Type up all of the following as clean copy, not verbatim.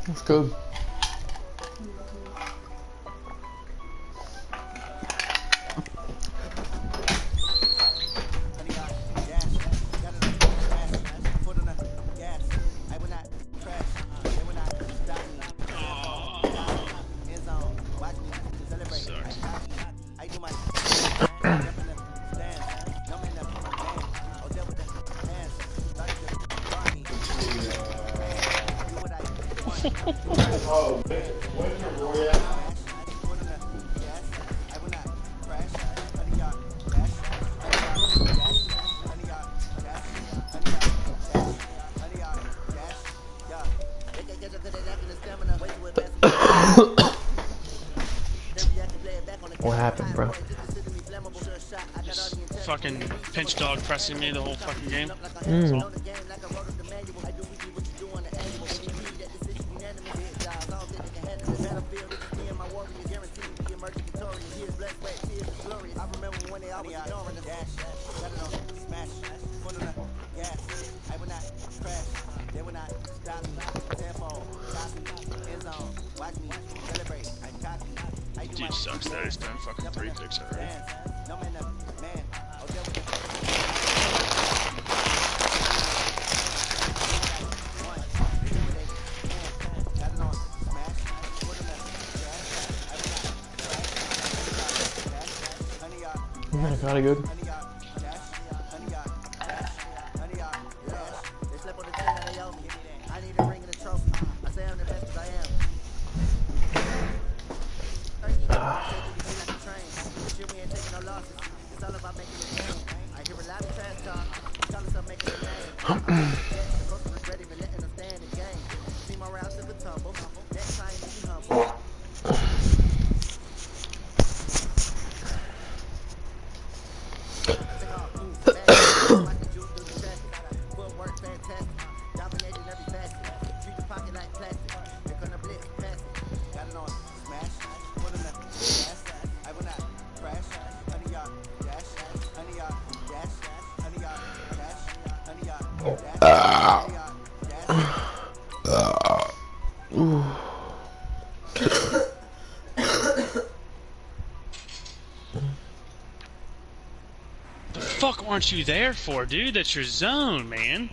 That's good. What happened, bro? Just fucking pinch dog pressing me the whole fucking game. Dude sucks that he's done fucking 3 picks already. Oh my god, good. The fuck aren't you there for, dude? That's your zone, man.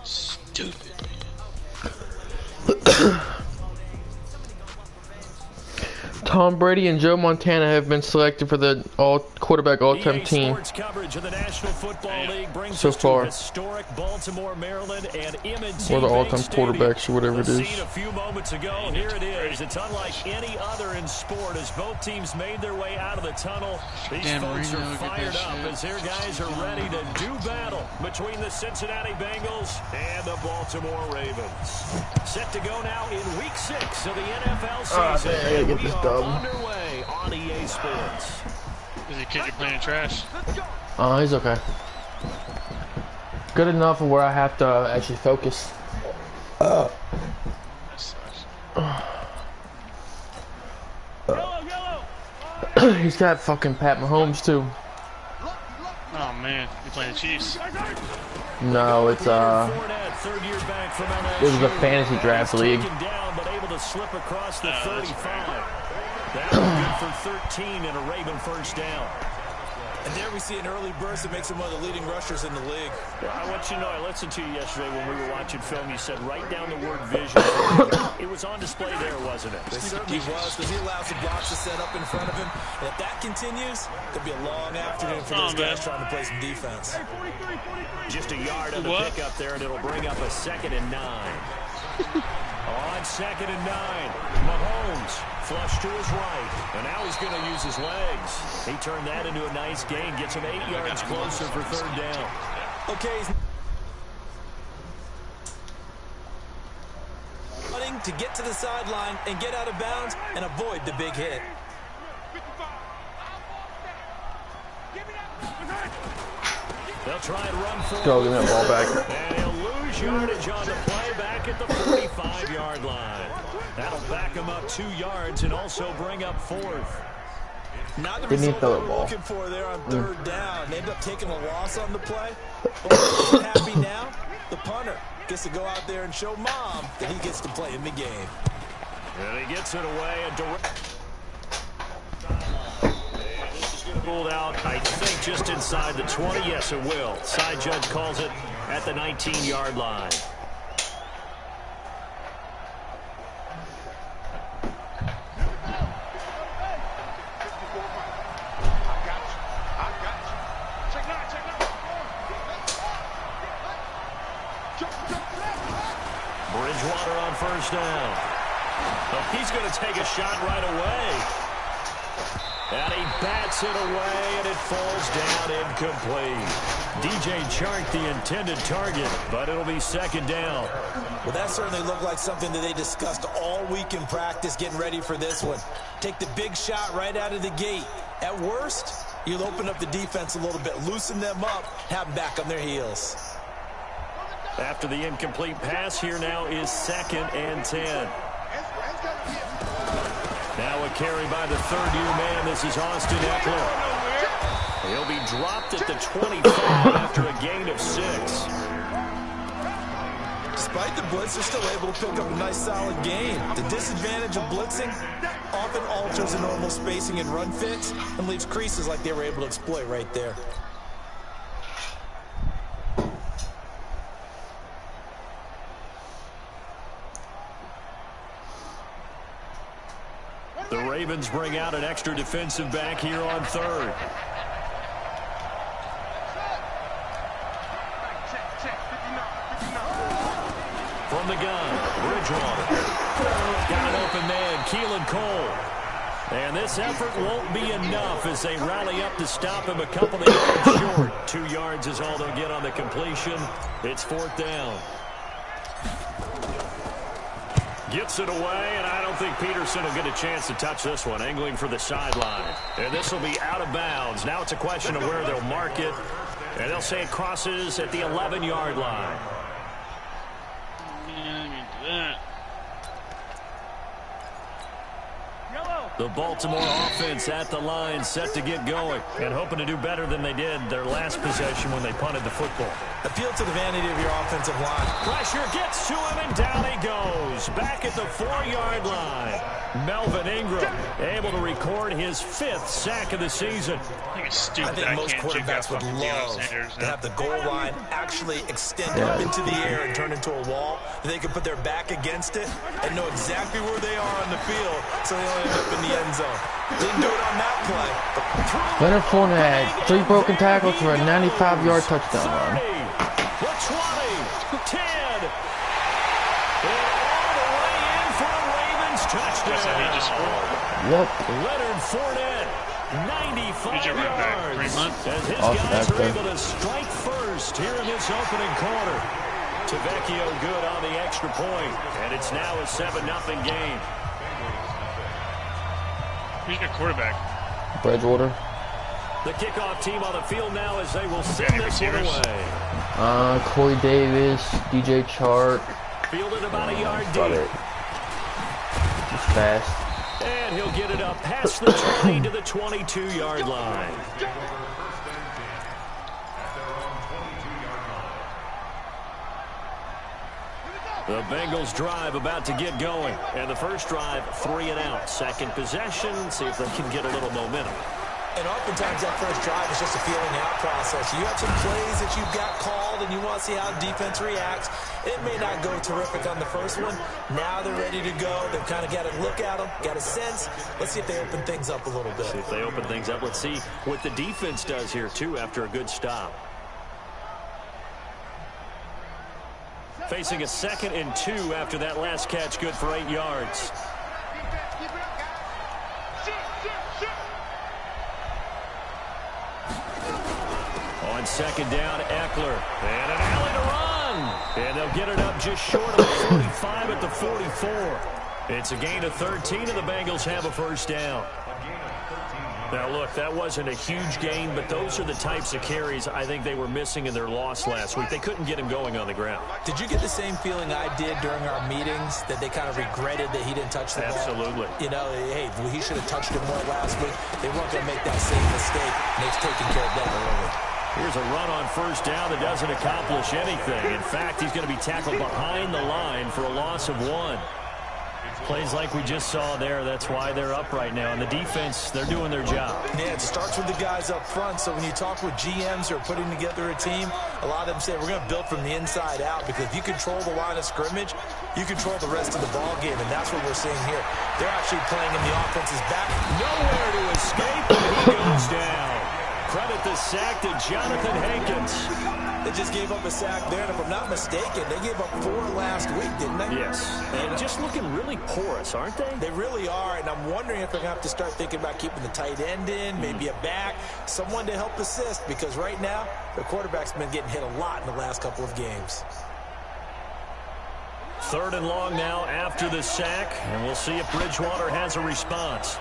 Stupid. Tom Brady and Joe Montana have been selected for the quarterback all-time team so far. Historic Baltimore, Maryland, and or the all-time quarterbacks or whatever it is. A few moments ago, here it is. It's unlike any other in sport as both teams made their way out of the tunnel. These folks are fired up as their guys are ready to do battle between the Cincinnati Bengals and the Baltimore Ravens. Set to go now in Week 6 of the NFL season. I gotta get this dub. Underway on EA Sports. Is the kid you're playing in trash? He's okay. Good enough where I have to actually focus. He's got fucking Pat Mahomes too. Oh man, you playing the Chiefs? No, it's it was a fantasy draft league. Slip across the 35. That was good for 13 and a Raven first down. And there we see an early burst that makes him one of the leading rushers in the league. Well, I want you to know, I listened to you yesterday when we were watching film. You said write down the word vision. It was on display there, wasn't it? It certainly was, because he allows the blocks to set up in front of him. And if that continues, there'll be a long afternoon for those guys trying to play some defense. Just a yard of the pickup there, and it'll bring up a 2nd and 9. On 2nd and 9, Mahomes flush to his right, and now he's going to use his legs. He turned that into a nice gain, gets him 8 yards closer for 3rd down. Okay. Running to get to the sideline and get out of bounds and avoid the big hit. They'll try and run forward. Go, give me that ball back. And he'll lose lose yardage on the play back at the 45-yard line. That'll back them up 2 yards and also bring up 4th. Not the result they were looking for there on 3rd down. They ended up taking a loss on the play. But who's happy now? The punter gets to go out there and show Mom that he gets to play in the game. And he gets it away. And pulled out, I think, just inside the 20. Yes, it will. Side judge calls it at the 19-yard line. Bridgewater on 1st down. Oh, he's going to take a shot right away. And he bats it away, and it falls down incomplete. DJ Chark, the intended target, but it'll be 2nd down. Well, that certainly looked like something that they discussed all week in practice, getting ready for this one. Take the big shot right out of the gate. At worst, you'll open up the defense a little bit, loosen them up, have them back on their heels. After the incomplete pass, here now is 2nd and 10. Now a carry by the 3rd-year man. This is Austin Eckler. He'll be dropped at the 25 after a gain of 6. Despite the blitz, they're still able to pick up a nice solid gain. The disadvantage of blitzing often alters the normal spacing and run fits and leaves creases like they were able to exploit right there. The Ravens bring out an extra defensive back here on 3rd. From the gun, Bridgewater. Got an open man, Keelan Cole. And this effort won't be enough as they rally up to stop him a couple of yards short. 2 yards is all they'll get on the completion. It's 4th down. Gets it away, and I don't think Peterson will get a chance to touch this one. Angling for the sideline. And this will be out of bounds. Now it's a question of where they'll mark it. And they'll say it crosses at the 11-yard line. The Baltimore offense at the line, set to get going, and hoping to do better than they did their last possession when they punted the football. Appeal to the vanity of your offensive line. Pressure gets to him, and down he goes. Back at the 4-yard line. Melvin Ingram able to record his 5th sack of the season. I think most quarterbacks would love to have the goal line actually extend up into the air and turn into a wall. They can put their back against it and know exactly where they are on the field, so they only end up in the end zone. Didn't do it on that play. Leonard Fournette had 3 broken tackles for a 95-yard touchdown run. The 20, 10, and all the way in for a Ravens touchdown. Yep. Leonard Fournette, 95 yards. As his guys are able to strike first here in this opening quarter. Tavecchio good on the extra point, and it's now a 7-0 game. Who's your quarterback? Bridgewater. The kickoff team on the field now as they will send this one away. Corey Davis, DJ Chark. Fielded about a yard deep. Just fast. And he'll get it up past the 20 to the 22-yard line. The Bengals drive about to get going. And the first drive, 3 and out. Second possession, see if they can get a little momentum. And oftentimes that first drive is just a feeling out process. You have some plays that you've got called and you want to see how defense reacts. It may not go terrific on the first one. Now they're ready to go. They've kind of got a look at them, got a sense. Let's see if they open things up a little bit. See if they open things up. Let's see what the defense does here, too, after a good stop. Facing a 2nd and 2 after that last catch, good for 8 yards. On 2nd down, Eckler. And an alley to run. And they'll get it up just short of the 45 at the 44. It's a gain of 13, and the Bengals have a first down. Now, look, that wasn't a huge gain, but those are the types of carries I think they were missing in their loss last week. They couldn't get him going on the ground. Did you get the same feeling I did during our meetings, that they kind of regretted that he didn't touch the ball? Absolutely. You know, hey, he should have touched it more last week. They weren't going to make that same mistake, and they've taken care of that early. Here's a run on first down that doesn't accomplish anything. In fact, he's going to be tackled behind the line for a loss of 1. Plays like we just saw there. That's why they're up right now. And the defense, they're doing their job. Yeah, it starts with the guys up front. So when you talk with GMs who are putting together a team, a lot of them say we're going to build from the inside out, because if you control the line of scrimmage, you control the rest of the ball game, and that's what we're seeing here. They're actually playing in the offense's back. Nowhere to escape, and he goes down. Credit the sack to Jonathan Hankins. They just gave up a sack there, and if I'm not mistaken, they gave up 4 last week, didn't they? Yes, and just looking really porous, aren't they? They really are, and I'm wondering if they're going to have to start thinking about keeping the tight end in, maybe a back, someone to help assist, because right now, the quarterback's been getting hit a lot in the last couple of games. 3rd and long now after the sack, and we'll see if Bridgewater has a response.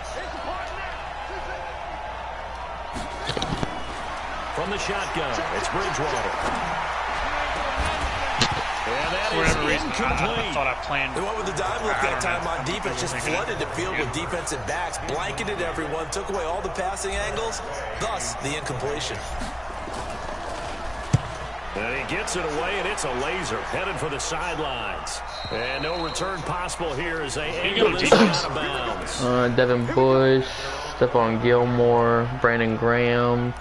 From the shotgun, it's Bridgewater. And that is incomplete. I thought I planned. They went with the dime look that time on defense, just flooded the field with defensive backs, blanketed everyone, took away all the passing angles, thus the incompletion. And he gets it away, and it's a laser headed for the sidelines. And no return possible here as they angle this out of bounds. Devin Bush, Stephon Gilmore, Brandon Graham.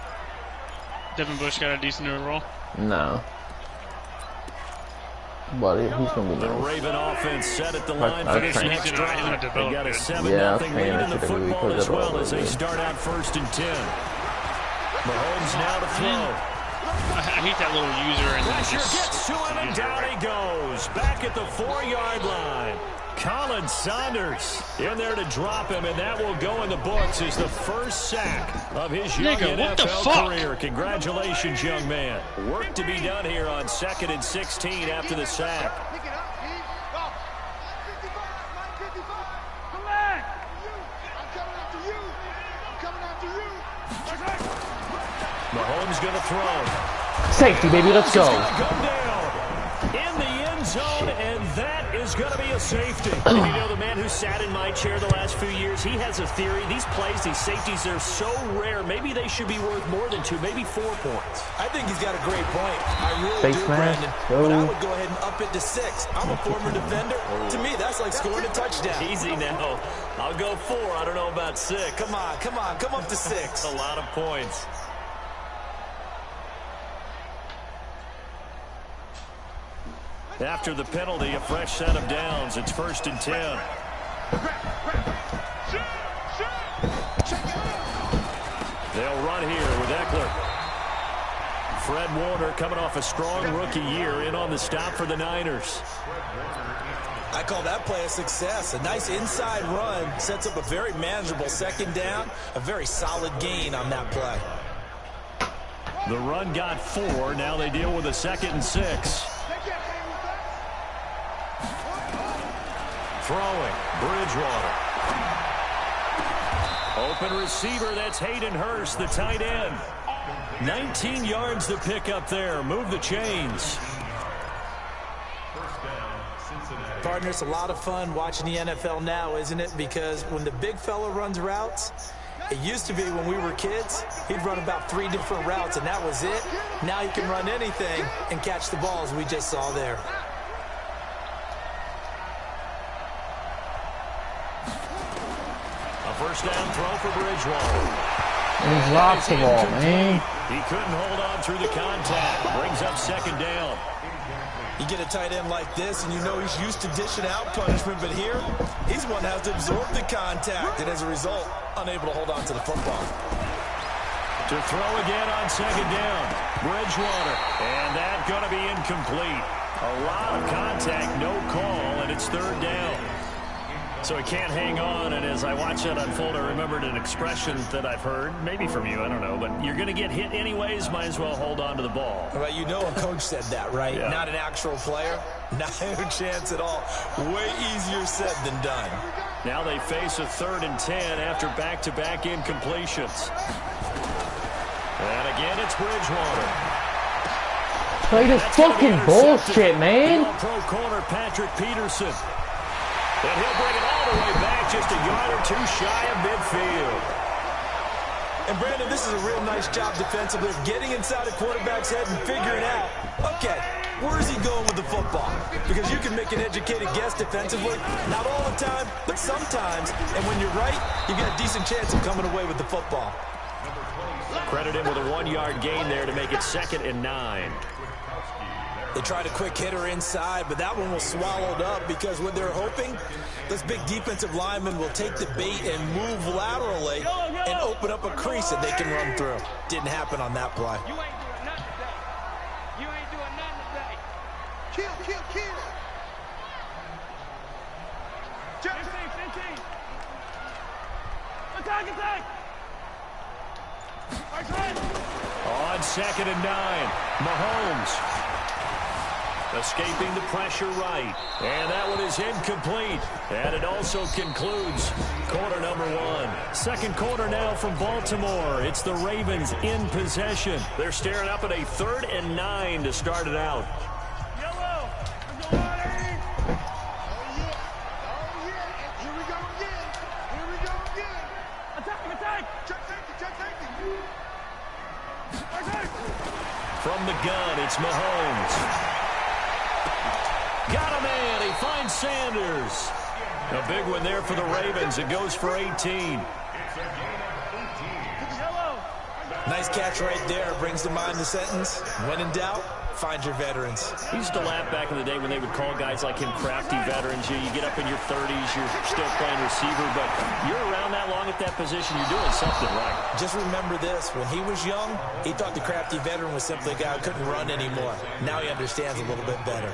Devin Bush got a decent new roll. No. But he's going to be The nice. Raven offense set at the line for this next drive. They got a 7-0 lead in the football as well as they start out 1st and 10. Mahomes now to throw. I hate that little user. And Pressure gets to him, and down he goes. Back at the 4-yard line. Colin Saunders in there to drop him, and that will go in the books as the first sack of his young NFL career. Congratulations, young man. Work to be done here on 2nd and 16 after the sack. Mahomes going to throw. Safety, baby, let's go. Go down in the end zone, and that is going to be a safety. And you know, the man who sat in my chair the last few years, he has a theory. These plays, these safeties, they're so rare. Maybe they should be worth more than 2, maybe 4 points. I think he's got a great point. I really do, Brandon. But I would go ahead and up it to 6. I'm a former defender. To me, that's like scoring a touchdown. Easy now. I'll go 4. I don't know about 6. Come on. Come up to 6. A lot of points. After the penalty, a fresh set of downs. It's 1st and 10. They'll run here with Eckler. Fred Warner coming off a strong rookie year in on the stop for the Niners. I call that play a success. A nice inside run sets up a very manageable 2nd down. A very solid gain on that play. The run got 4. Now they deal with a 2nd and 6. Throwing, Bridgewater. Open receiver, that's Hayden Hurst, the tight end. 19 yards to pick up there. Move the chains. Partner, it's a lot of fun watching the NFL now, isn't it? Because when the big fella runs routes, it used to be when we were kids, he'd run about 3 different routes, and that was it. Now he can run anything and catch the ball, as we just saw there. First down throw for Bridgewater. He's lost the ball, man. He couldn't hold on through the contact. Brings up 2nd down. You get a tight end like this, and you know he's used to dishing out punishment, but here, he's one that has to absorb the contact, and as a result, unable to hold on to the football. To throw again on 2nd down. Bridgewater. And that's going to be incomplete. A lot of contact, no call, and it's 3rd down. So he can't hang on, and as I watch that unfold, I remembered an expression that I've heard, maybe from you, I don't know, but you're going to get hit anyways, might as well hold on to the ball. Well, you know a coach said that, right? Yeah. Not an actual player. Not a chance at all. Way easier said than done. Now they face a 3rd and 10 after back-to-back incompletions. And again, it's Bridgewater. Play this fucking bullshit, man. Pro corner Patrick Peterson. And he'll bring it all the way back, just a yard or two shy of midfield. And Brandon, this is a real nice job defensively of getting inside a quarterback's head and figuring out, okay, where's he going with the football? Because you can make an educated guess defensively, not all the time, but sometimes. And when you're right, you've got a decent chance of coming away with the football. Credit him with a 1-yard gain there to make it 2nd and 9. They tried a quick hitter inside, but that one was swallowed up because what they're hoping, this big defensive lineman will take the bait and move laterally and open up a crease that they can run through. Didn't happen on that play. You ain't doing nothing today. You ain't doing nothing today. Kill, kill, kill. 15. Attack. On 2nd and 9, Mahomes. Escaping the pressure right. And that one is incomplete. And it also concludes quarter number 1. Second quarter now from Baltimore. It's the Ravens in possession. They're staring up at a 3rd and 9 to start it out. Yellow. Here we go again. Attack. Check safety. From the gun, it's Mahomes. Got a man. He finds Sanders. A big one there for the Ravens. It goes for 18. Nice catch right there. Brings to mind the sentence, when in doubt, find your veterans. We used to laugh back in the day when they would call guys like him crafty veterans. You get up in your 30s, you're still playing receiver, but you're around that long at that position, you're doing something right. Just remember this. When he was young, he thought the crafty veteran was simply a guy who couldn't run anymore. Now he understands a little bit better.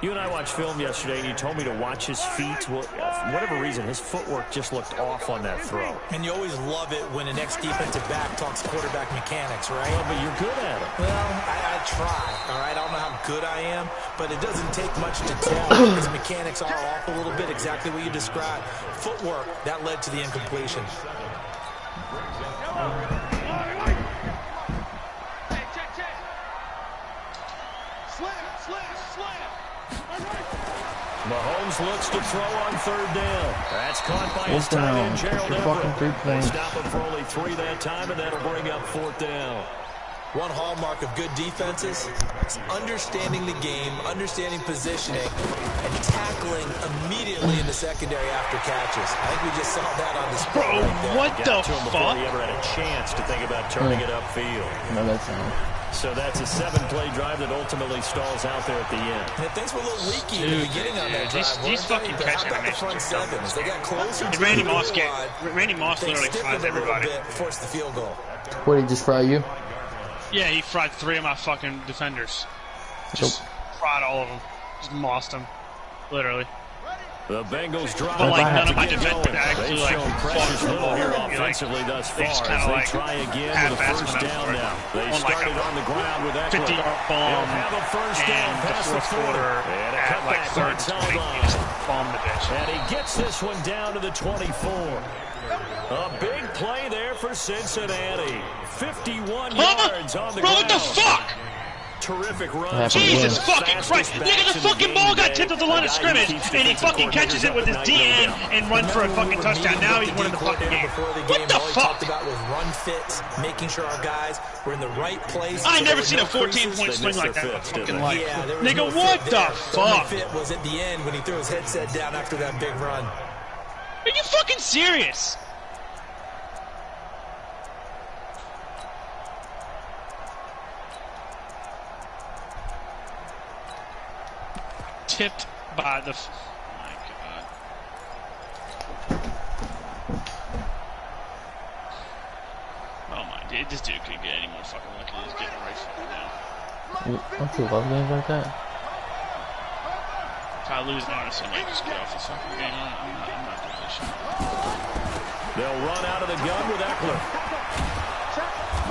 You and I watched film yesterday, and you told me to watch his feet. Well, for whatever reason, his footwork just looked off on that throw. And you always love it when an ex-defensive back talks quarterback mechanics, right? Well, but you're good at it. Well, I try, all right? I don't know how good I am, but it doesn't take much to tell. His mechanics are off a little bit, exactly what you described. Footwork, that led to the incompletion. Mahomes looks to throw on 3rd down. That's caught by his tight end, Gerald Everett. They stop him for only 3 that time, and that'll bring up 4th down. One hallmark of good defenses is understanding the game, understanding positioning, and tackling immediately in the secondary after catches. I think we just saw that on display. Bro, right there. what the Before fuck? he ever had a chance to think about turning it upfield. No, that's not. So that's a 7-play drive that ultimately stalls out there at the end. And things were a little leaky in the beginning on that drive. These fucking catch the animations front are dumb. seven as they got closer to Randy the Moss goal line, Randy Moss they literally stiffened fries a little everybody. bit, forced the field goal. What, he just fry you? Yeah, he fried 3 of my fucking defenders. Just fried all of them. Just mossed them. Literally. The Bengals drive. But like none of my to get defenders going. actually They've like shown fought pressures for the little ball. here Like, offensively thus they just far kinda as they like try again with a half-assed first went up down for it. now. They On like started on the ground with that 50-yard bomb. They'll have a first down And the past the 4th 40. quarter And a at like cutback 3rd right and 20, sideline. he just bombed the bitch. And he gets this one down to the 24. A big play there for Cincinnati. 51 yards on the Bro, ground. what the fuck? Terrific run. Jesus fucking Christ. Nigga, the fucking ball got tipped at the line of scrimmage, and he fucking catches it with his DN and runs for a fucking touchdown. Now he's winning the fucking game. What the All he talked fuck? about was run fits, making sure our guys were in the right place. I so never there seen were a no creases. 14-point swing like that in my fits, didn't fucking they? life. Yeah, there was Nigga, no what fit the there. The only fuck? fit was at the end when he threw his headset down after that big run. Are you fucking serious? Tipped by the... Oh my god. Oh my dude, this dude couldn't get any more fucking lucky. He's getting right fucking now. Don't you love games like that? If I lose now, I might just get off the fucking game. I'm not doing this shit. They'll run out of the gun with Eckler.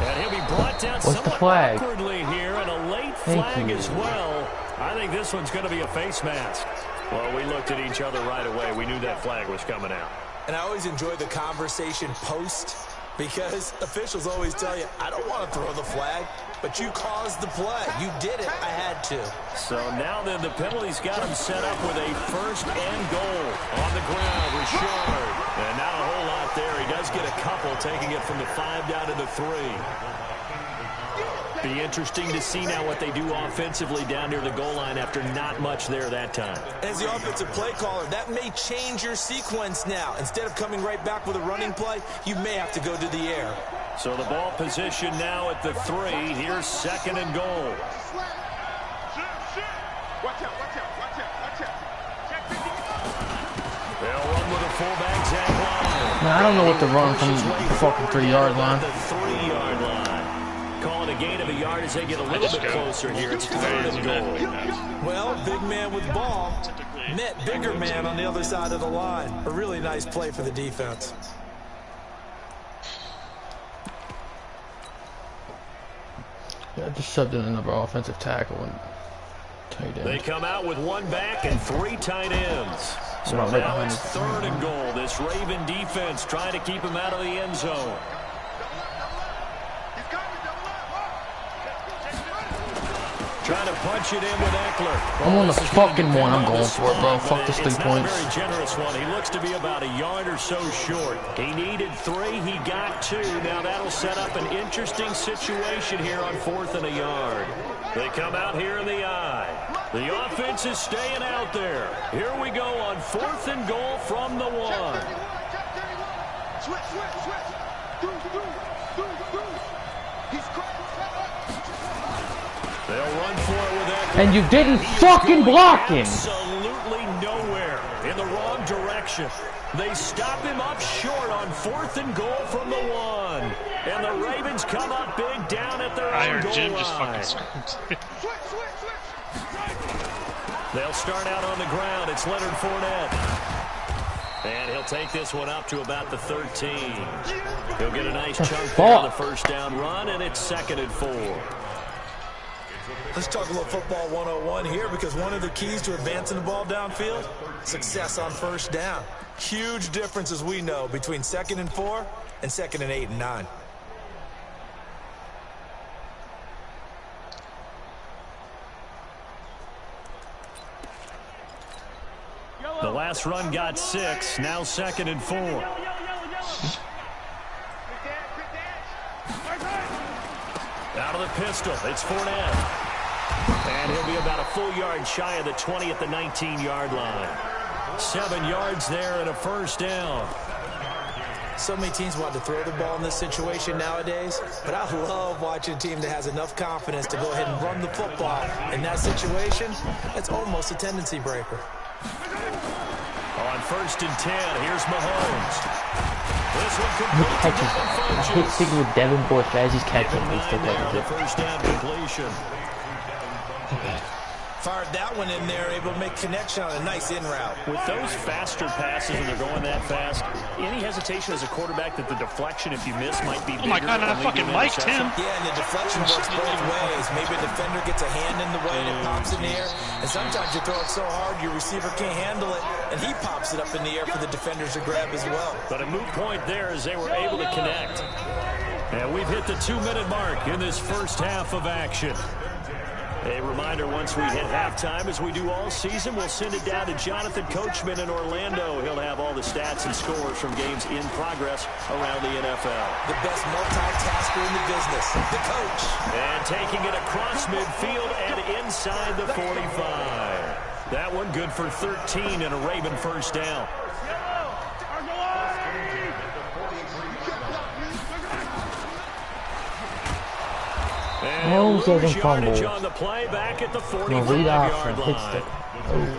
And he'll be brought down somewhat awkwardly here, and a late flag as well. I think this one's going to be a face mask. Well, we looked at each other right away. We knew that flag was coming out. And I always enjoy the conversation post, because officials always tell you, I don't want to throw the flag, but you caused the play. You did it. I had to. So now then, the penalty's got him set up with a first and goal on the ground. Richard. And not a whole lot there. He does get a couple, taking it from the 5 down to the 3. Be interesting to see now what they do offensively down near the goal line after not much there that time. As the offensive play caller, that may change your sequence now. Instead of coming right back with a running play, you may have to go to the air. So the ball position now at the 3. Here's second and goal. They'll run with a fullback, Zach Line. Man, I don't know what to run from the fucking 3-yard line. The 3-yard line. Calling a gain of a yard as they get a little bit closer here. It's third and goal. Well, big man with ball met bigger man on the other side of the line. A really nice play for the defense. Yeah, just subbed in another offensive tackle and tight end. They come out with 1 back and 3 tight ends. So now it's third and goal. This Raven defense trying to keep him out of the end zone. Trying to punch it in with Eckler. I'm on the fucking one. I'm going for it, bro. Fuck this 3 points. It's not a very generous one. He looks to be about a yard or so short. He needed 3. He got 2. Now that'll set up an interesting situation here on 4th and a yard. They come out here in the eye. The offense is staying out there. Here we go on 4th and goal from the 1. They'll run for it with Eckler. And you didn't fucking block him. Absolutely nowhere. In the wrong direction. They stop him up short on 4th and goal from the 1. And the Ravens come up big down at their own goal Jim line. just fucking screamed. They'll start out on the ground. It's Leonard Fournette. And he'll take this one up to about the 13. He'll get a nice chunk there on the first down run, and it's 2nd and 4. Let's talk a little football 101 here, because one of the keys to advancing the ball downfield, success on first down. Huge difference, as we know, between 2nd and 4 and 2nd and 8 and 9. The last run got 6. Now 2nd and 4. Out of the pistol. It's Fournette. And he'll be about a full yard shy of the 20 at the 19-yard line. 7 yards there and a first down. So many teams want to throw the ball in this situation nowadays, but I love watching a team that has enough confidence to go ahead and run the football. In that situation, it's almost a tendency breaker. On 1st and 10, here's Mahomes. This one He catches. I hate sticking with Devin Bush as he's catching. He still catches it. First down completion. Fired that one in there, able to make connection on a nice in route. With those faster passes and they're going that fast, any hesitation as a quarterback that the deflection, if you miss, might be bigger. Oh my God, I fucking liked him. Yeah, and the deflection works both ways. Maybe a defender gets a hand in the way and it pops in the air. And sometimes you throw it so hard your receiver can't handle it, and he pops it up in the air for the defenders to grab as well. But a moot point there as they were able to connect. And we've hit the 2-minute mark in this first half of action. A reminder, once we hit halftime, as we do all season, we'll send it down to Jonathan Coachman in Orlando. He'll have all the stats and scores from games in progress around the NFL. The best multitasker in the business, the coach. And taking it across midfield and inside the 45. That one good for 13 and a Raven first down. Mahomes doesn't fumble. On the play back at the 45-yard line.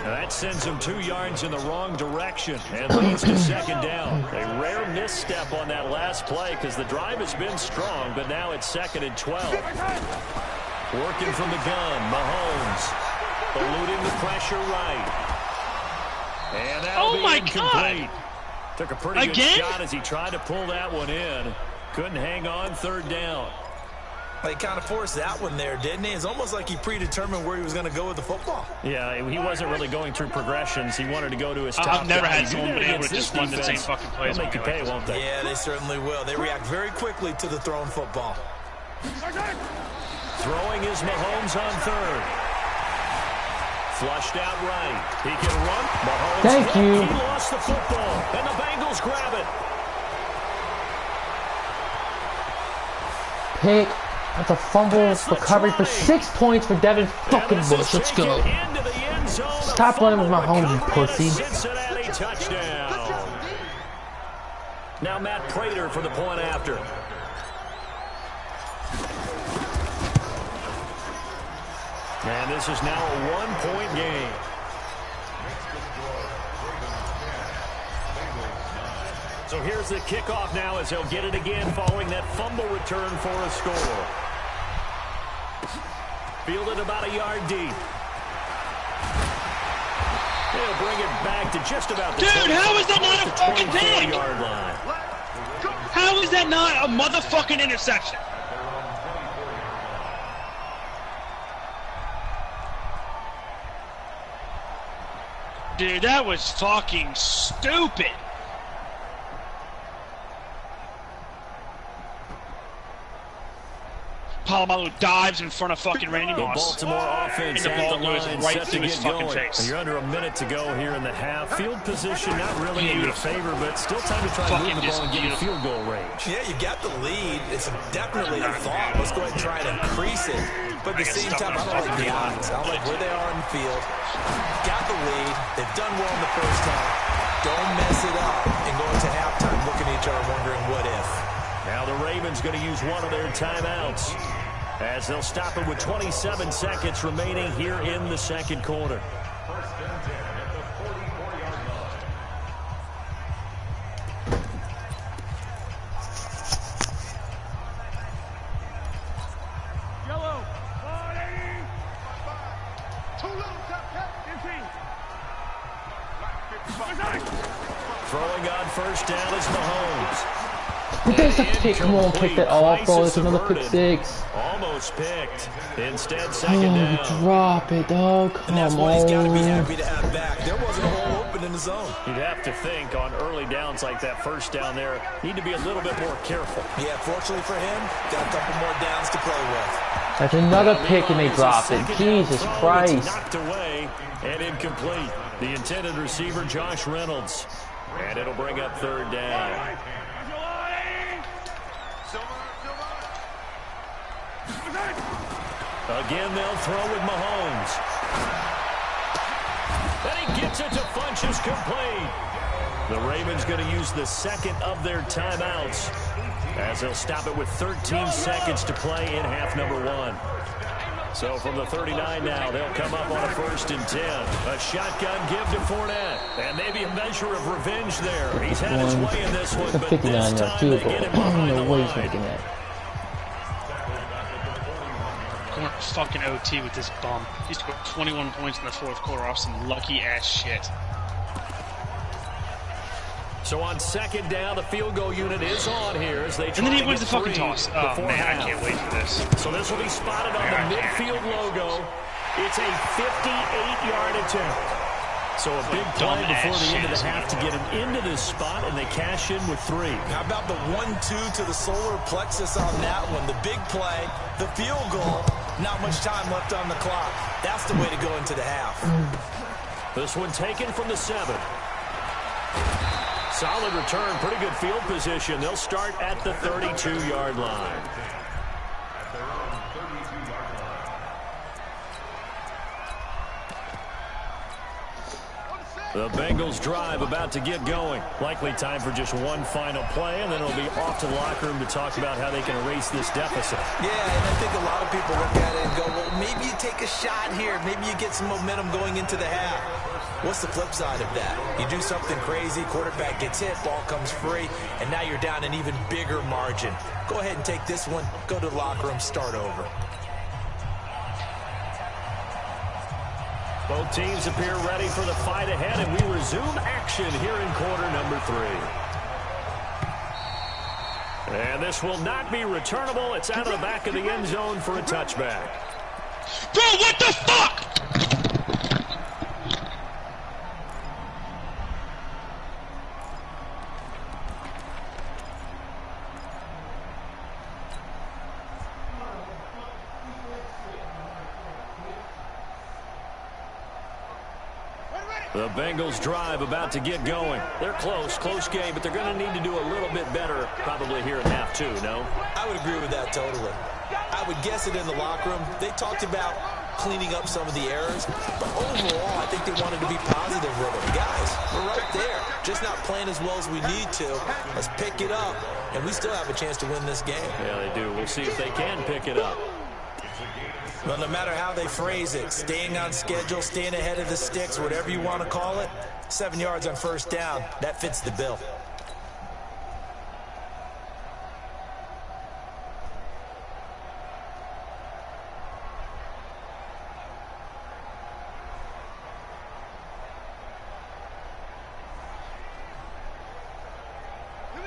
That sends him 2 yards in the wrong direction and leads to 2nd down. A rare misstep on that last play because the drive has been strong, but now it's 2nd and 12. Working from the gun, Mahomes eluding the pressure right. And that'll Oh be my incomplete. God! Took a pretty Again? good shot as he tried to pull that one in. Couldn't hang on, third down. Well, he kind of forced that one there, didn't he? It's almost like he predetermined where he was going to go with the football. Yeah, he wasn't really going through progressions. He wanted to go to his top. I've never guy. had someone been able to just run the same fucking plays. They'll make you pay, won't they? Yeah, they certainly will. They react very quickly to the thrown football. Throwing is Mahomes on third. Flushed out right. He can run. Mahomes. Thank you. He lost the football, and the Bengals grab it. Pick. That's a fumble recovery for 6 points for Devin fucking Bush. Let's go. Stop running with Mahomes, you pussy. Cincinnati touchdown. Now Matt Prater for the point after. And this is now a one-point game. So here's the kickoff now as they'll get it again following that fumble return for a score. Fielded about a yard deep. They'll bring it back to just about the Dude, how is that not a fucking pick? yard line. How is that not a motherfucking interception? Dude, that was fucking stupid. Palomalu dives in front of fucking Randy The Moss. Baltimore offense And the at ball the goes line, right set through to his get fucking going. face. You're under a minute to go here in the half. Field position not really in your favor, but still time to try to Fucking move the ball and get in beautiful. field goal range. Yeah, you got the lead. It's definitely a thought. Let's go ahead and try and increase it. But at the same time, I don't like the odds. I don't like where they are in the field. Got the lead. They've done well in the first half. Don't mess it up and go into halftime looking at each other wondering what if. Now the Ravens going to use one of their timeouts as they'll stop it with 27 seconds remaining here in the second quarter. Throwing on first down is Mahomes. But there's a pick. Come on, pick that off, bro. There's another pick six. Almost picked. Instead, second down. Oh, drop it, dog. And Come that's what he's got to be on. happy to have back. There wasn't a hole open in the zone. You'd have to think on early downs like that first down there, need to be a little bit more careful. Yeah, fortunately for him, got a couple more downs to play with. That's another pick and they dropped it. Second down Jesus throw, Christ. it's knocked away and incomplete. The intended receiver, Josh Reynolds. And it'll bring up third down. Again, they'll throw with Mahomes. And he gets it to Funchess complete. The Ravens going to use the second of their timeouts as they'll stop it with 13 seconds to play in half number one. So from the 39 now, they'll come up on a 1st and 10. A shotgun give to Fournette. And maybe a measure of revenge there. He's had his way in this one, It's a but 59 this yard time field they goal. get him I don't behind the know what he's line. making that. Going fucking OT with this bum. He scored 21 points in the fourth quarter off some lucky ass shit. So on second down, the field goal unit is on here as they try And then he to wins get the fucking three toss. Oh before man, half. I can't wait for this. So this will be spotted on the midfield logo. It's a 58-yard attempt. So a big play before the end of the half to get him into this spot, and they cash in with 3. How about the 1-2 to the solar plexus on that one? The big play, the field goal, not much time left on the clock. That's the way to go into the half. This one taken from the 7. Solid return, pretty good field position. They'll start at the 32-yard line. The Bengals drive about to get going. Likely time for just one final play, and then it'll be off to the locker room to talk about how they can erase this deficit. Yeah, and I think a lot of people look at it and go, well, maybe you take a shot here. Maybe you get some momentum going into the half. What's the flip side of that? You do something crazy, quarterback gets hit, ball comes free, and now you're down an even bigger margin. Go ahead and take this one, go to the locker room, start over. Both teams appear ready for the fight ahead, and we resume action here in quarter number 3. And this will not be returnable. It's out of the back of the end zone for a touchback. Bro, what the fuck? The Bengals drive about to get going. They're close game, but they're going to need to do a little bit better probably here in half 2, no? I would agree with that totally. I would guess it in the locker room. They talked about cleaning up some of the errors, but overall, I think they wanted to be positive with it. Guys, we're right there. Just not playing as well as we need to. Let's pick it up, and we still have a chance to win this game. Yeah, they do. We'll see if they can pick it up. Well, no matter how they phrase it, staying on schedule, staying ahead of the sticks, whatever you want to call it, 7 yards on first down, that fits the bill.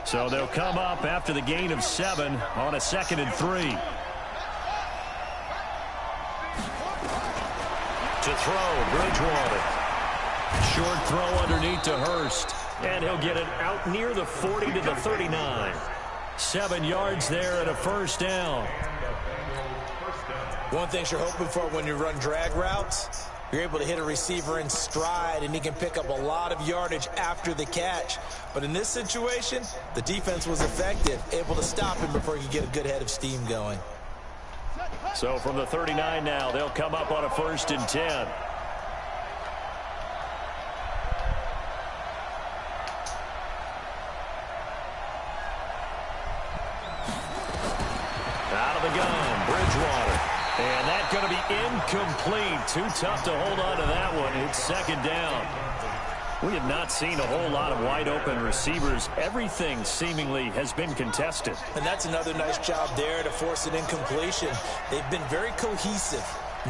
So they'll come up after the gain of 7 on a 2nd and 3. To throw, Bridgewater. Short throw underneath to Hurst. And he'll get it out near the 40 to the 39. 7 yards there and a first down. One thing you're hoping for when you run drag routes, you're able to hit a receiver in stride, and he can pick up a lot of yardage after the catch. But in this situation, the defense was effective, able to stop him before he could get a good head of steam going. So from the 39 now, they'll come up on a 1st and 10. Out of the gun, Bridgewater. And that's going to be incomplete. Too tough to hold on to that one. It's 2nd down. We have not seen a whole lot of wide-open receivers. Everything seemingly has been contested. And that's another nice job there to force an incompletion. They've been very cohesive,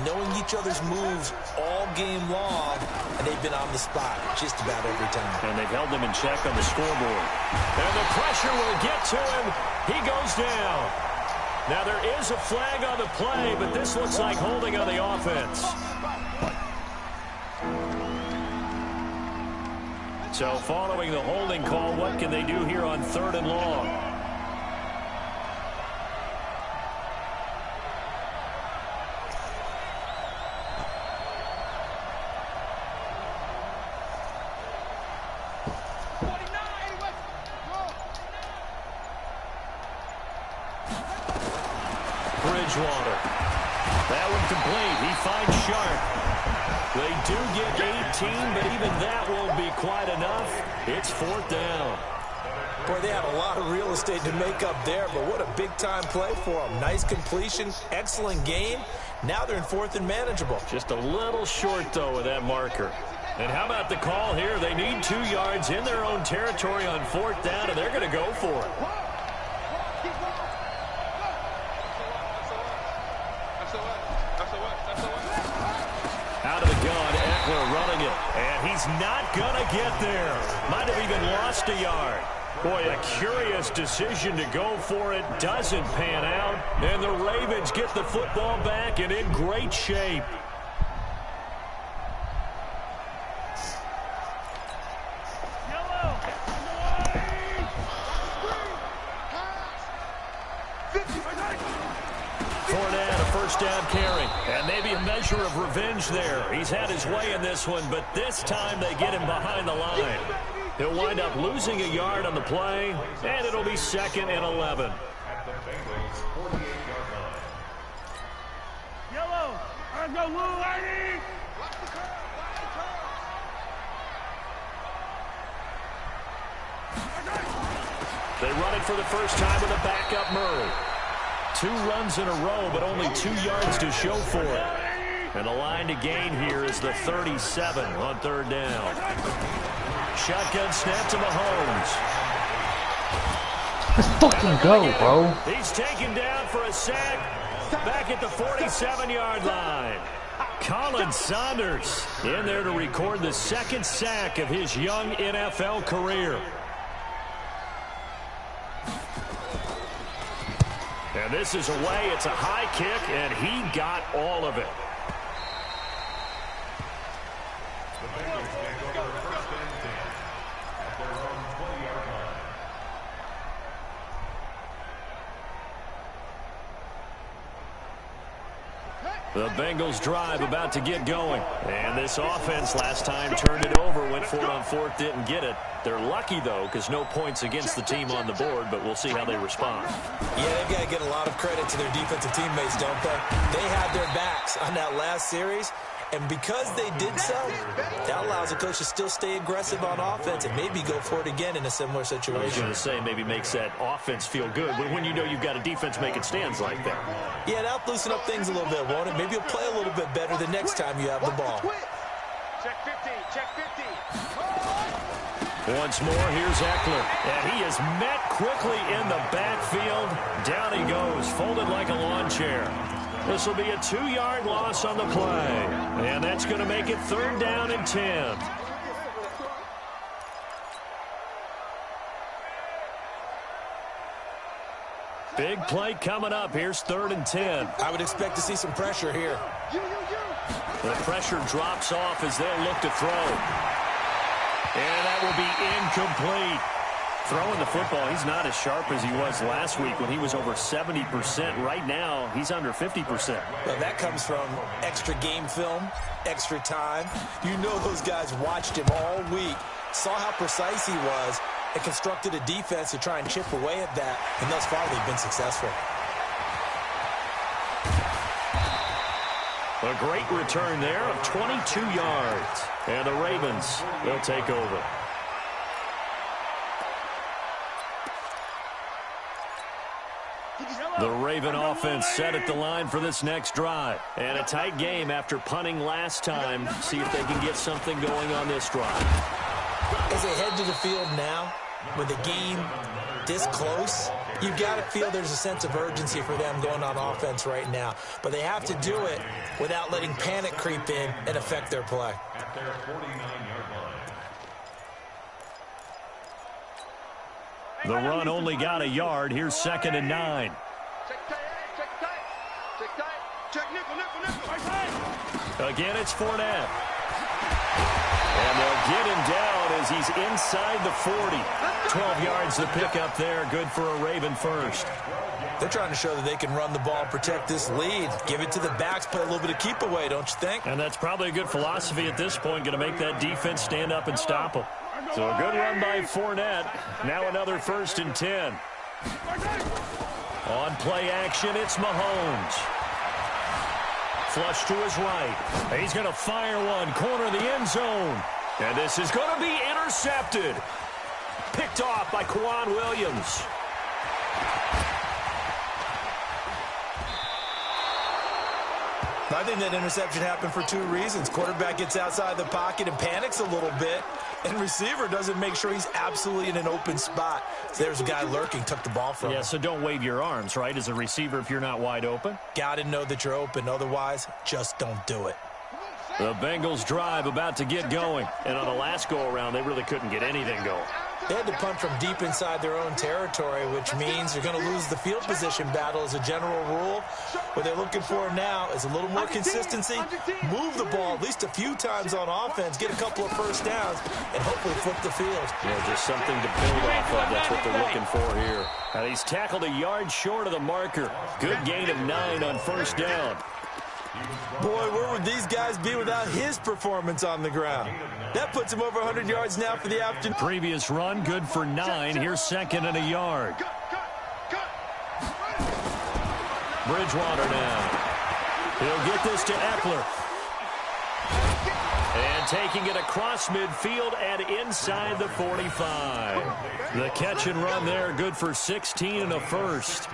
knowing each other's moves all game long, and they've been on the spot just about every time. And they've held them in check on the scoreboard. And the pressure will get to him. He goes down. Now there is a flag on the play, but this looks like holding on the offense. So following the holding call, what can they do here on 3rd and long? Bridgewater. That one complete. He finds Sharp. They do get 18, but even that won't be quite enough. It's 4th down. Boy, they had a lot of real estate to make up there, but what a big-time play for them. Nice completion, excellent game. Now they're in 4th and manageable. Just a little short, though, with that marker. And how about the call here? They need 2 yards in their own territory on 4th down, and they're going to go for it. Out of the gun, Eckler running it. And he's not going to get there. Might have even lost a yard. Boy, a curious decision to go for it. Doesn't pan out. And the Ravens get the football back and in great shape. First down carry, and maybe a measure of revenge there. He's had his way in this one, but this time they get him behind the line. He'll wind up losing a yard on the play, and it'll be 2nd and 11. Yellow, let's go, Lou, lady! They run it for the first time with a backup Murray. 2 runs in a row, but only 2 yards to show for it. And the line to gain here is the 37 on 3rd down. Shotgun snap to Mahomes. Let's fucking go, bro. He's taken down for a sack back at the 47-yard line. Colin Saunders in there to record the second sack of his young NFL career. And this is away. It's a high kick, and he got all of it. The Bengals drive about to get going. And this offense last time turned it over, went for it on fourth, didn't get it. They're lucky, though, because no points against the team on the board, but we'll see how they respond. Yeah, they've got to get a lot of credit to their defensive teammates, don't they? They had their backs on that last series, and because they did so, that allows the coach to still stay aggressive on offense and maybe go for it again in a similar situation. I was going to say, maybe makes that offense feel good when you know you've got a defense making stands like that. Yeah, that'll loosen up things a little bit, won't it? Maybe you'll play a little bit better the next time you have the ball. Check 50, check 50. Once more, here's Eckler. And he is met quickly in the backfield. Down he goes, folded like a lawn chair. This will be a 2-yard loss on the play. And that's going to make it 3rd down and 10. Big play coming up. Here's 3rd and 10. I would expect to see some pressure here. The pressure drops off as they'll look to throw. And that will be incomplete. Throwing the football, he's not as sharp as he was last week when he was over 70%. Right now, he's under 50%. Well, that comes from extra game film, extra time. You know those guys watched him all week, saw how precise he was, and constructed a defense to try and chip away at that. And thus far, they've been successful. A great return there of 22 yards. And the Ravens, they'll take over. The Raven offense set at the line for this next drive. And a tight game after punting last time. See if they can get something going on this drive. As they head to the field now, with the game this close, you've got to feel there's a sense of urgency for them going on offense right now. But they have to do it without letting panic creep in and affect their play. The run only got a yard. Here's 2nd and 9. Again, it's Fournette. And they'll get him down as he's inside the 40. 12 yards to pick up there. Good for a Raven first. They're trying to show that they can run the ball and protect this lead. Give it to the backs, play a little bit of keep away, don't you think? And that's probably a good philosophy at this point. Going to make that defense stand up and stop them. So a good run by Fournette. Now another 1st and 10. On play action, it's Mahomes. Flush to his right. He's going to fire one. Corner of the end zone. And this is going to be intercepted. Picked off by Kwan Williams. I think that interception happened for 2 reasons. Quarterback gets outside the pocket and panics a little bit, and receiver doesn't make sure he's absolutely in an open spot. So there's a guy lurking, took the ball from him. Yeah, so don't wave your arms, right, as a receiver if you're not wide open. Got to know that you're open. Otherwise, just don't do it. The Bengals drive about to get going. And on the last go-around, they really couldn't get anything going. They had to punt from deep inside their own territory, which means you're going to lose the field position battle as a general rule. What they're looking for now is a little more consistency, move the ball at least a few times on offense, get a couple of first downs, and hopefully flip the field. Yeah, just something to build off of. That's what they're looking for here. And he's tackled a yard short of the marker. Good gain of 9 on 1st down. Boy, where would these guys be without his performance on the ground? That puts him over 100 yards now for the afternoon. Previous run, good for 9. Here's 2nd and a yard. Bridgewater now. He'll get this to Eckler. And taking it across midfield and inside the 45. The catch and run there, good for 16 and a first.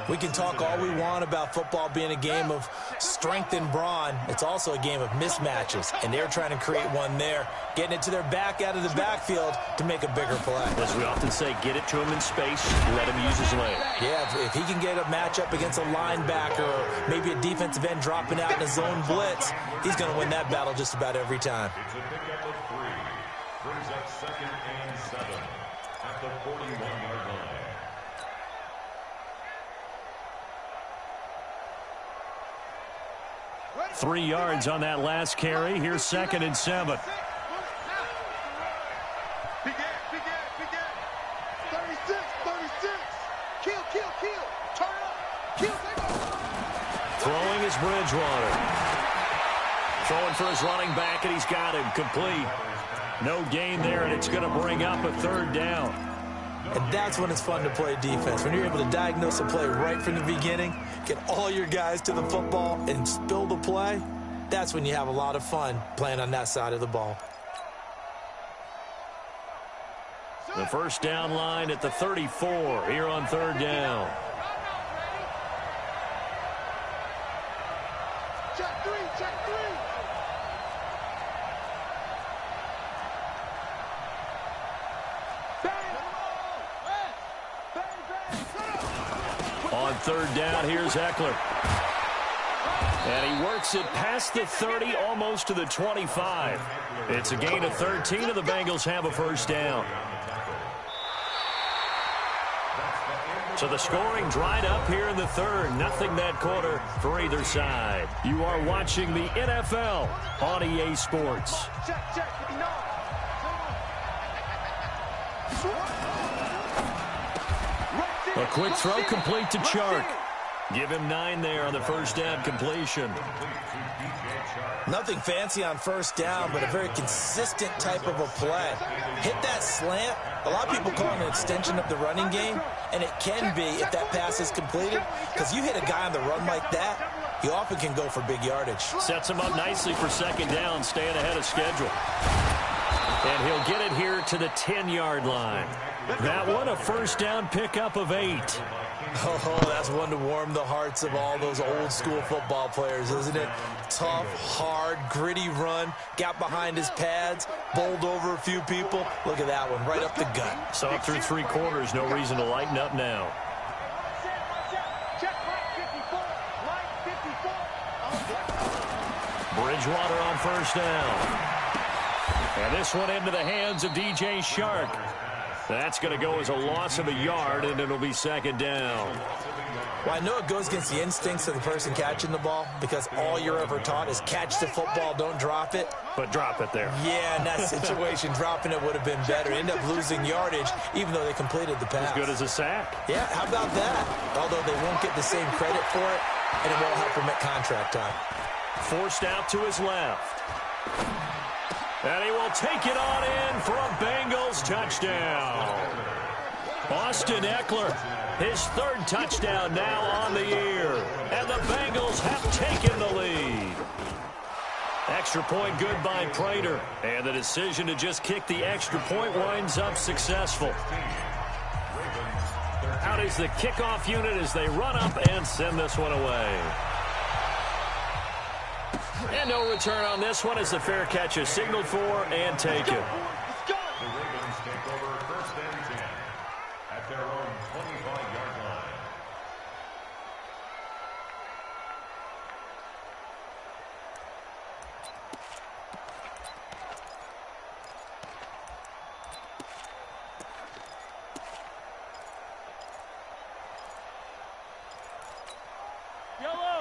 We can talk all we want about football being a game of strength and brawn. It's also a game of mismatches, and they're trying to create one there, getting it to their back out of the backfield to make a bigger play. As we often say, get it to him in space, let him use his leg. Yeah, if he can get a matchup against a linebacker or maybe a defensive end dropping out in a zone blitz, he's going to win that battle just about every time. It's a pickup of 3. Brings up 2nd and 7 at the 41-yard line. 3 yards on that last carry. Here's 2nd and 7. 36, 36. Kill. Turn up. Kill, take off. Throwing is Bridgewater. Throwing for his running back, and he's got him complete. No gain there, and it's going to bring up a 3rd down. And that's when it's fun to play defense. When you're able to diagnose a play right from the beginning, get all your guys to the football, and spill the play, that's when you have a lot of fun playing on that side of the ball. The first down line at the 34 here on 3rd down. Check three. On 3rd down, here's Eckler. And he works it past the 30, almost to the 25. It's a gain of 13, and the Bengals have a 1st down. So the scoring dried up here in the 3rd. Nothing that quarter for either side. You are watching the NFL on EA Sports. Check. A quick throw complete to Chark. Give him 9 there on the 1st down completion. Nothing fancy on 1st down, but a very consistent type of a play. Hit that slant. A lot of people call it an extension of the running game, and it can be if that pass is completed, because you hit a guy on the run like that, he often can go for big yardage. Sets him up nicely for 2nd down, staying ahead of schedule. And he'll get it here to the 10-yard line. That one, a 1st down pickup of 8. Oh, that's one to warm the hearts of all those old school football players, isn't it? Tough, hard, gritty run, got behind his pads, bowled over a few people. Look at that one, right up the gut. So up through 3 quarters, no reason to lighten up now. Bridgewater on 1st down. And this one into the hands of DJ Chark. That's going to go as a loss of a yard, and it'll be 2nd down. Well, I know it goes against the instincts of the person catching the ball, because all you're ever taught is catch the football, don't drop it. But drop it there. Yeah, in that situation, dropping it would have been better. End up losing yardage, even though they completed the pass. As good as a sack. Yeah, how about that? Although they won't get the same credit for it, and it won't help them at contract time. Forced out to his left. And he will take it on in for a Bengals touchdown. Austin Eckler, his 3rd touchdown now on the year. And the Bengals have taken the lead. Extra point good by Prater. And the decision to just kick the extra point winds up successful. Out is the kickoff unit as they run up and send this one away. And no return on this one as the fair catch is signaled for and taken. The Ravens take over 1st and 10 at their own 25-yard line.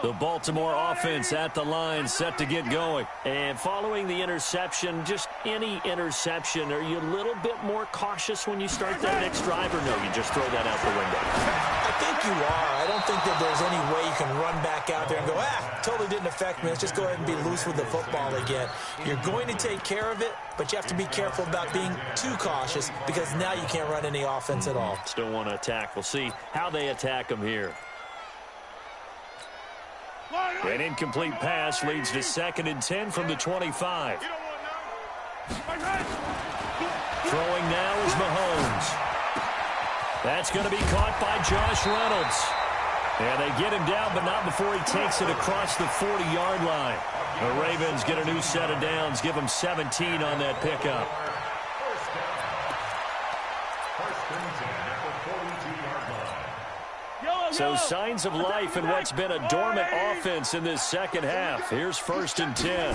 The Baltimore offense at the line, set to get going. And following the interception, just any interception, are you a little bit more cautious when you start that next drive, or no, you just throw that out the window? I think you are. I don't think that there's any way you can run back out there and go, totally didn't affect me. Let's just go ahead and be loose with the football again. You're going to take care of it, but you have to be careful about being too cautious, because now you can't run any offense at all. Still want to attack. We'll see how they attack them here. An incomplete pass leads to 2nd and 10 from the 25. Throwing now is Mahomes. That's going to be caught by Josh Reynolds. And they get him down, but not before he takes it across the 40-yard line. The Ravens get a new set of downs, give them 17 on that pickup. So signs of life in what's been a dormant offense in this second half. Here's 1st and 10.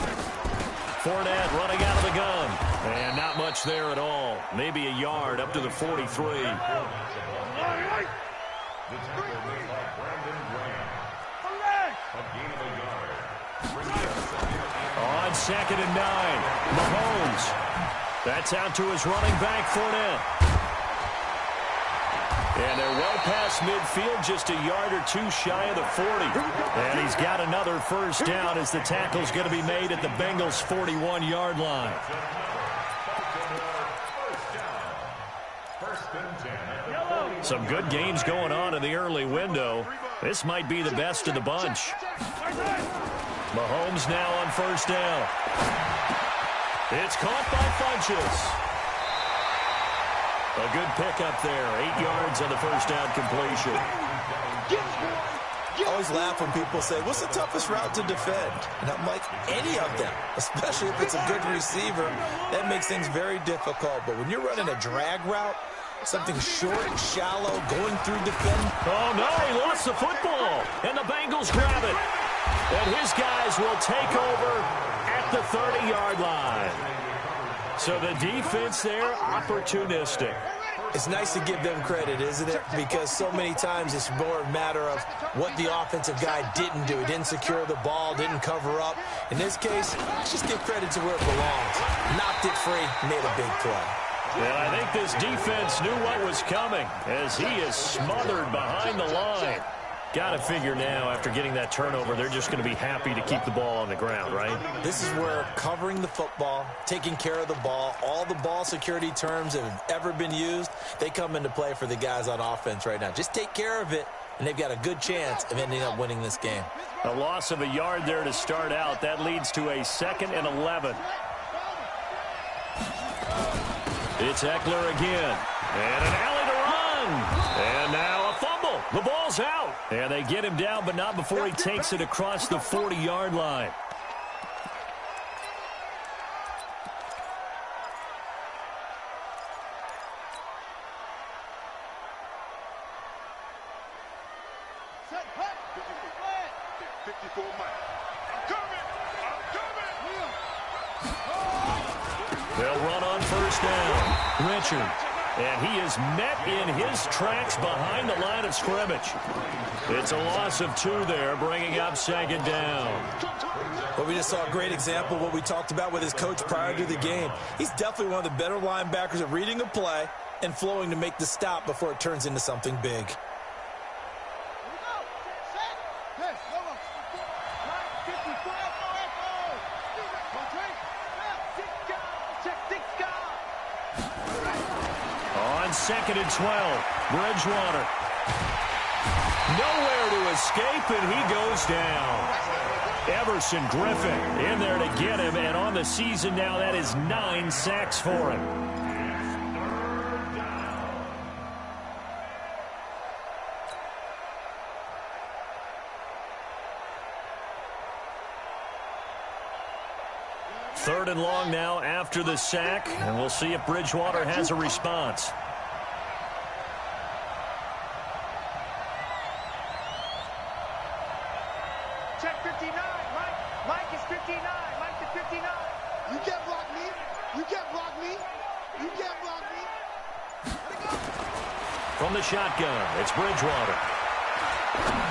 Fournette running out of the gun. And not much there at all. Maybe a yard up to the 43. On 2nd and 9, Mahomes. That's out to his running back, Fournette. And they're well past midfield, just a yard or two shy of the 40. And he's got another first down as the tackle's going to be made at the Bengals' 41-yard line. Some good games going on in the early window. This might be the best of the bunch. Mahomes now on first down. It's caught by Funchess. A good pickup there. 8 yards on the first down completion. I always laugh when people say, what's the toughest route to defend? And I'm like, any of them, especially if it's a good receiver. That makes things very difficult. But when you're running a drag route, something short, shallow, going through defend. Oh, no, he lost the football. And the Bengals grab it. And his guys will take over at the 30-yard line. So the defense there, opportunistic. It's nice to give them credit, isn't it? Because so many times it's more a matter of what the offensive guy didn't do. He didn't secure the ball, didn't cover up. In this case, just give credit to where it belongs. Knocked it free, made a big play. And I think this defense knew what was coming as he is smothered behind the line. Got to figure now, after getting that turnover, they're just going to be happy to keep the ball on the ground, right? This is where covering the football, taking care of the ball, all the ball security terms that have ever been used, they come into play for the guys on offense right now. Just take care of it, and they've got a good chance of ending up winning this game. A loss of a yard there to start out. That leads to a 2nd and 11. It's Eckler again. And an alley to run. And now a fumble. The ball's out. And they get him down, but not before he takes it across the 40-yard line. They'll run on first down. Richard. And he is met in his tracks behind the line of scrimmage. It's a loss of 2 there, bringing up 2nd down. Well, we just saw a great example of what we talked about with his coach prior to the game. He's definitely one of the better linebackers at reading a play and flowing to make the stop before it turns into something big. On 2nd and 12, Bridgewater. Nowhere to escape, and he goes down. Everson Griffin in there to get him, and on the season now, that is 9 sacks for him. Third and long now after the sack, and we'll see if Bridgewater has a response. Check 59, Mike. Mike is 59. Mike is 59. You can't block me. You can't block me. You can't block me. From the shotgun, it's Bridgewater.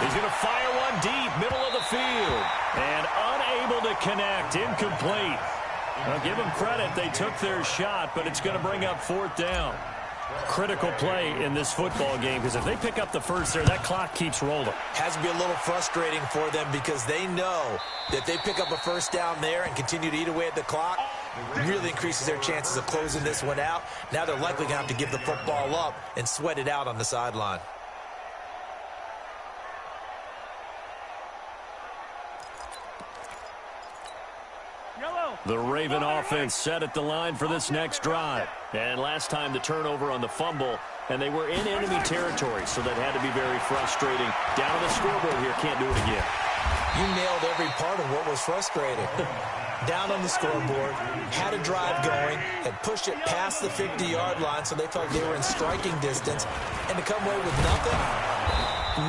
He's going to fire one deep, middle of the field, and unable to connect, incomplete. Now, give them credit, they took their shot, but it's going to bring up 4th down. Critical play in this football game, because if they pick up the first there, that clock keeps rolling. Has to be a little frustrating for them because they know that they pick up a first down there and continue to eat away at the clock, really increases their chances of closing this one out. Now they're likely going to have to give the football up and sweat it out on the sideline. The Raven offense set at the line for this next drive. And last time the turnover on the fumble And they were in enemy territory, so that had to be very frustrating. Down on the scoreboard here, can't do it again. You nailed every part of what was frustrating. Down on the scoreboard, had a drive going, had pushed it past the 50-yard line so they felt they were in striking distance, and to come away with nothing,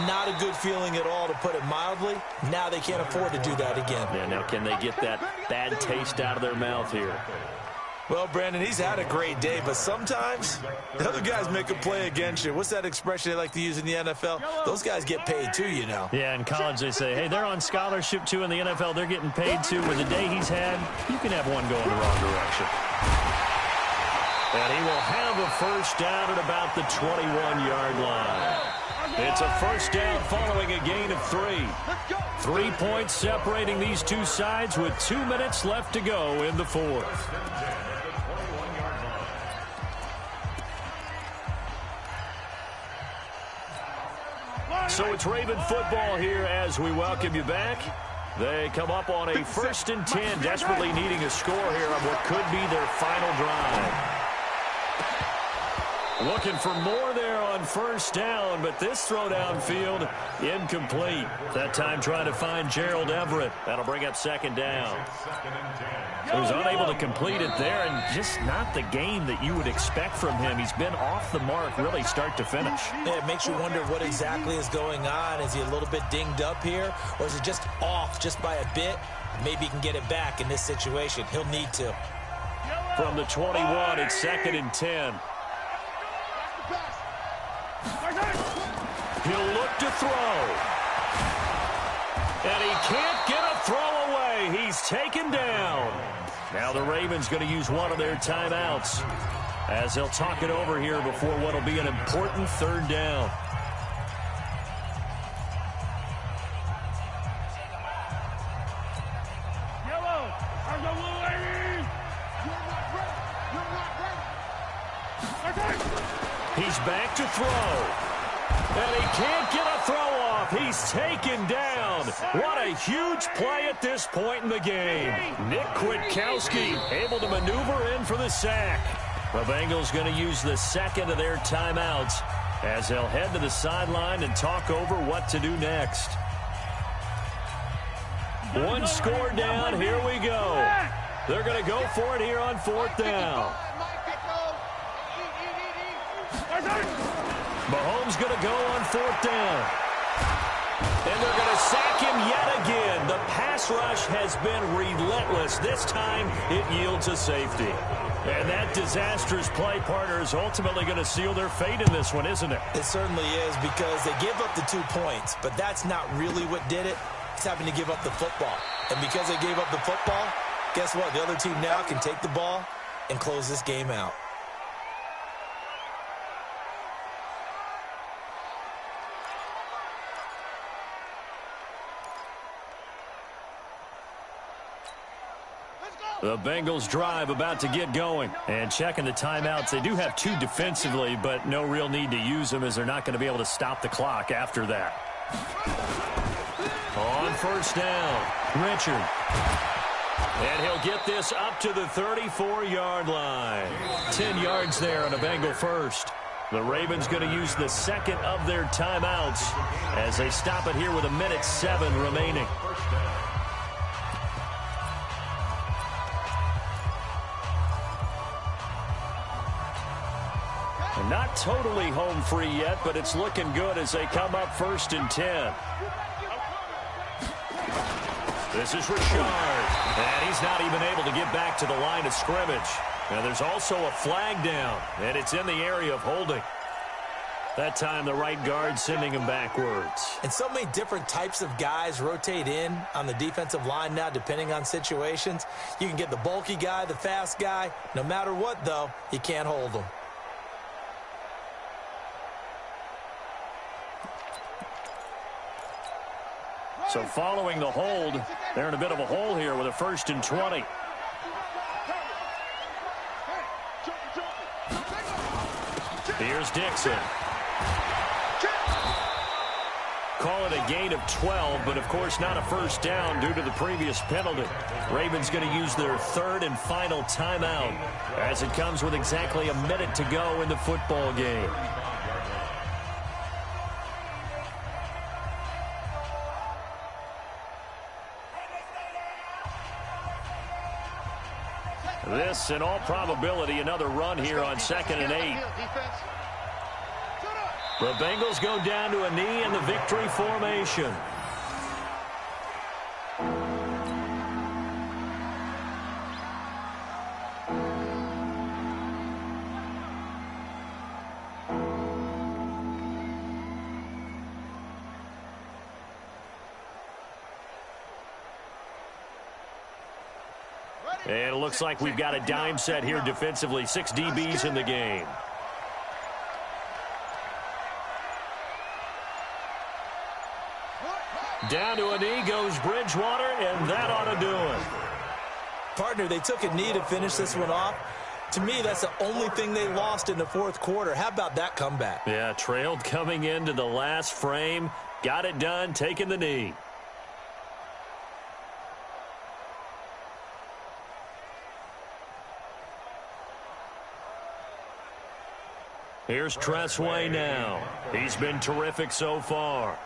not a good feeling at all, to put it mildly. Now they can't afford to do that again. Yeah, now can they get that bad taste out of their mouth here? Well, Brandon, he's had a great day, but sometimes the other guys make a play against you. What's that expression they like to use in the NFL? Those guys get paid too, you know. Yeah, in college they say, hey, they're on scholarship too. In the NFL, they're getting paid too. With the day he's had, you can have one going the wrong direction. And he will have a first down at about the 21-yard line. It's a first down following a gain of 3. 3 points separating these two sides with 2 minutes left to go in the fourth. So it's Raven football here as we welcome you back. They come up on a 1st and 10, desperately needing a score here on what could be their final drive. Looking for more there on first down, but this throw downfield incomplete. That time trying to find Gerald Everett. That'll bring up 2nd down. He was unable to complete it there, and just not the game that you would expect from him. He's been off the mark really start to finish. Yeah, it makes you wonder what exactly is going on. Is he a little bit dinged up here, or is it just off just by a bit? Maybe he can get it back in this situation. He'll need to. From the 21, it's 2nd and 10. He'll look to throw. And he can't get a throw away. He's taken down. Now the Ravens going to use one of their timeouts as they'll talk it over here before what will be an important 3rd down. He's back to throw. And he can't get a throw off. He's taken down. What a huge play at this point in the game. Nick Kwiatkowski able to maneuver in for the sack. The Bengals going to use the 2nd of their timeouts as they'll head to the sideline and talk over what to do next. One score down. Here we go. They're going to go for it here on 4th down. Mahomes going to go on 4th down. And they're going to sack him yet again. The pass rush has been relentless. This time it yields a safety. And that disastrous play, partner, is ultimately going to seal their fate in this one, isn't it? It certainly is, because they gave up the 2 points, but that's not really what did it. It's having to give up the football. And because they gave up the football, guess what? The other team now can take the ball and close this game out. The Bengals drive about to get going. And checking the timeouts, they do have 2 defensively, but no real need to use them as they're not going to be able to stop the clock after that. On 1st down, Richard. And he'll get this up to the 34-yard line. 10 yards there on a Bengal first. The Ravens going to use the 2nd of their timeouts as they stop it here with 1:07 remaining. Not totally home free yet, but it's looking good as they come up 1st and 10. This is Richard, and he's not even able to get back to the line of scrimmage. Now there's also a flag down, and it's in the area of holding. That time the right guard sending him backwards. And so many different types of guys rotate in on the defensive line now, depending on situations. You can get the bulky guy, the fast guy. No matter what, though, you can't hold them. So following the hold, they're in a bit of a hole here with a 1st and 20. Here's Dixon. Call it a gain of 12, but of course not a first down due to the previous penalty. Ravens going to use their 3rd and final timeout as it comes with exactly a minute to go in the football game. This, in all probability, another run here on 2nd and 8. The Bengals go down to a knee in the victory formation. And it looks like we've got a dime set here defensively. 6 DBs in the game. Down to a knee goes Bridgewater, and that ought to do it. Partner, they took a knee to finish this one off. To me, that's the only thing they lost in the fourth quarter. How about that comeback? Yeah, trailed coming into the last frame. Got it done, taking the knee. Here's Tressway now. He's been terrific so far.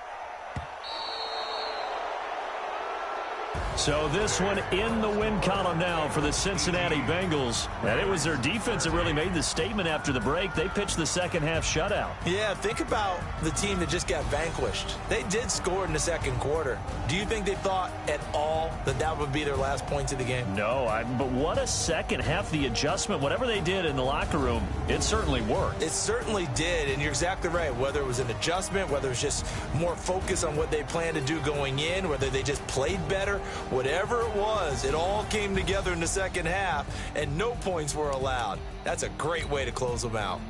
So this one in the win column now for the Cincinnati Bengals. And it was their defense that really made the statement after the break. They pitched the second half shutout. Yeah, think about the team that just got vanquished. They did score in the second quarter. Do you think they thought at all that that would be their last points of the game? No, but what a second half. The adjustment, whatever they did in the locker room, it certainly worked. It certainly did, and you're exactly right. Whether it was an adjustment, whether it was just more focus on what they planned to do going in, whether they just played better, whatever it was, it all came together in the second half, and no points were allowed. That's a great way to close them out.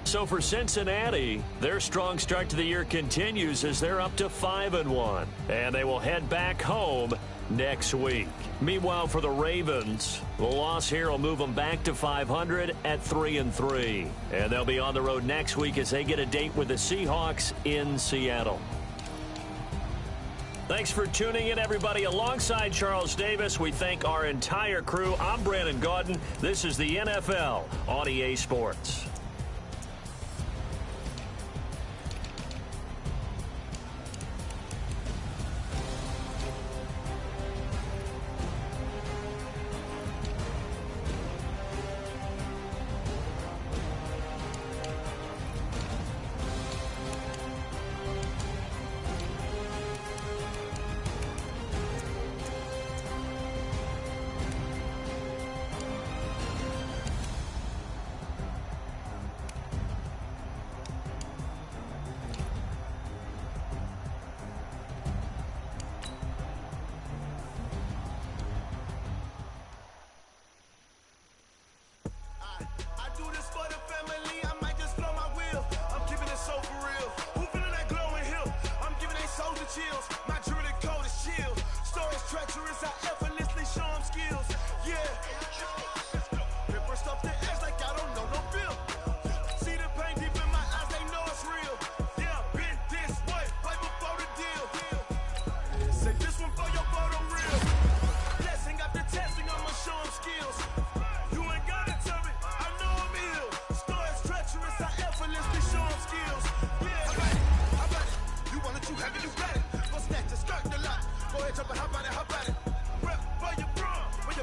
So for Cincinnati, their strong start to the year continues as they're up to 5-1, and they will head back home next week. Meanwhile, for the Ravens, the loss here will move them back to 500 at 3-3, and they'll be on the road next week as they get a date with the Seahawks in Seattle. Thanks for tuning in, everybody. Alongside Charles Davis, we thank our entire crew. I'm Brandon Gaudin. This is the NFL on EA Sports.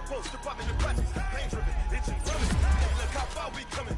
Poster popping the practice, pain driven, itching from it. Hey, look how far we coming.